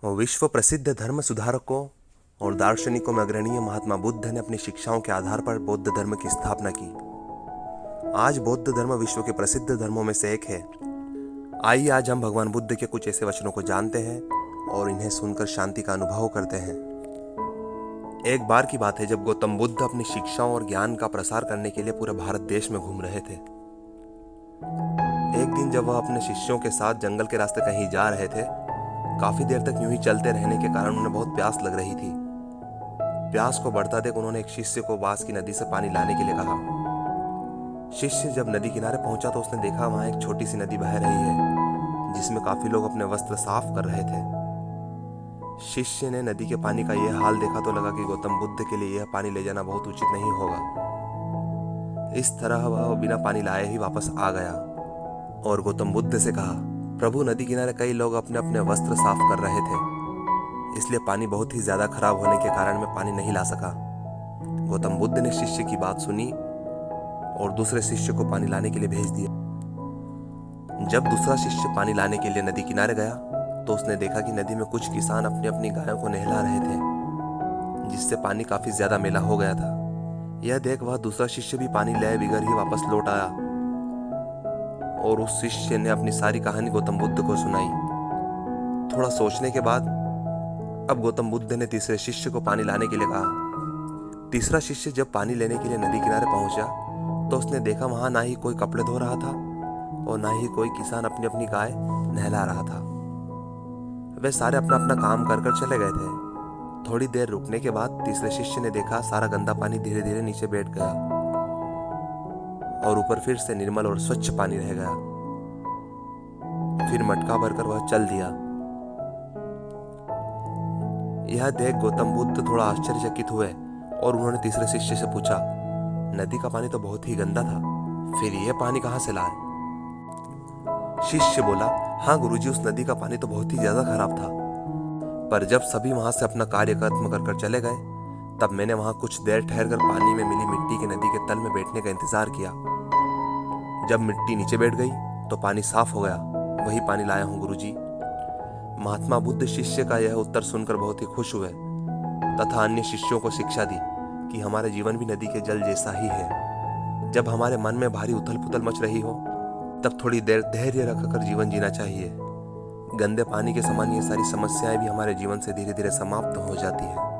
विश्व प्रसिद्ध धर्म सुधारकों और दार्शनिकों में अग्रणीय महात्मा बुद्ध ने अपनी शिक्षाओं के आधार पर बौद्ध धर्म की स्थापना की। आज बौद्ध धर्म विश्व के प्रसिद्ध धर्मों में से एक है। आइए आज हम भगवान बुद्ध के कुछ ऐसे वचनों को जानते हैं और इन्हें सुनकर शांति का अनुभव करते हैं। एक बार की बात है जब गौतम बुद्ध अपनी शिक्षाओं और ज्ञान का प्रसार करने के लिए पूरे भारत देश में घूम रहे थे। एक दिन जब वह अपने शिष्यों के साथ जंगल के रास्ते कहीं जा रहे थे, काफी देर तक यूं ही चलते रहने के कारण उन्हें बहुत प्यास लग रही थी। प्यास को बढ़ता देख उन्होंने एक शिष्य को पास की नदी से पानी लाने के लिए कहा। शिष्य जब नदी किनारे पहुंचा तो उसने देखा वहां एक छोटी सी नदी बह रही है जिसमें काफी लोग अपने वस्त्र साफ कर रहे थे। शिष्य ने नदी के पानी का यह हाल देखा तो लगा कि गौतम बुद्ध के लिए यह पानी ले जाना बहुत उचित नहीं होगा। इस तरह वह बिना पानी लाए ही वापस आ गया और गौतम बुद्ध से कहा, प्रभु, नदी किनारे कई लोग अपने अपने वस्त्र साफ कर रहे थे, इसलिए पानी बहुत ही ज्यादा खराब होने के कारण मैं पानी नहीं ला सका। गौतम बुद्ध ने शिष्य की बात सुनी और दूसरे शिष्य को पानी लाने के लिए भेज दिया। जब दूसरा शिष्य पानी लाने के लिए नदी किनारे गया तो उसने देखा कि नदी में कुछ किसान अपनी अपनी गायों को नहला रहे थे, जिससे पानी काफी ज्यादा मैला हो गया था। यह देख वह दूसरा शिष्य भी पानी लाए बगैर ही वापस लौट आया और उस शिष्य ने अपनी सारी कहानी गौतम बुद्ध को सुनाई। थोड़ा सोचने के बाद अब गौतम बुद्ध ने तीसरे शिष्य को पानी लाने के लिए कहा। तीसरा शिष्य जब पानी लेने के लिए नदी किनारे पहुंचा तो उसने देखा वहां ना ही कोई कपड़े धो रहा था और ना ही कोई किसान अपनी अपनी गाय नहला रहा था। वे सारे अपना अपना काम कर कर चले गए थे। थोड़ी देर रुकने के बाद तीसरे शिष्य ने देखा सारा गंदा पानी धीरे धीरे नीचे बैठ गया और ऊपर फिर से निर्मल और स्वच्छ पानी रह गया। फिर मटका भरकर वह चल दिया। यह देख गौतम बुद्ध थोड़ा आश्चर्यचकित हुए और उन्होंने तीसरे शिष्य से पूछा, नदी का पानी तो बहुत ही गंदा था, फिर यह पानी कहां से लाए? शिष्य बोला, हाँ गुरुजी, उस नदी का पानी तो बहुत ही ज्यादा खराब था, पर जब सभी वहां से अपना कार्य खत्म कर चले गए तब मैंने वहां कुछ देर ठहरकर पानी में मिली मिट्टी की नदी के तल में बैठने का इंतजार किया। जब मिट्टी नीचे बैठ गई तो पानी साफ हो गया, वही पानी लाया हूं गुरुजी। महात्मा बुद्ध शिष्य का यह उत्तर सुनकर बहुत ही खुश हुए तथा अन्य शिष्यों को शिक्षा दी कि हमारा जीवन भी नदी के जल जैसा ही है। जब हमारे मन में भारी उथल पुथल मच रही हो तब थोड़ी देर धैर्य रखकर जीवन जीना चाहिए। गंदे पानी के समान ये सारी समस्याएं भी हमारे जीवन से धीरे धीरे समाप्त हो जाती है।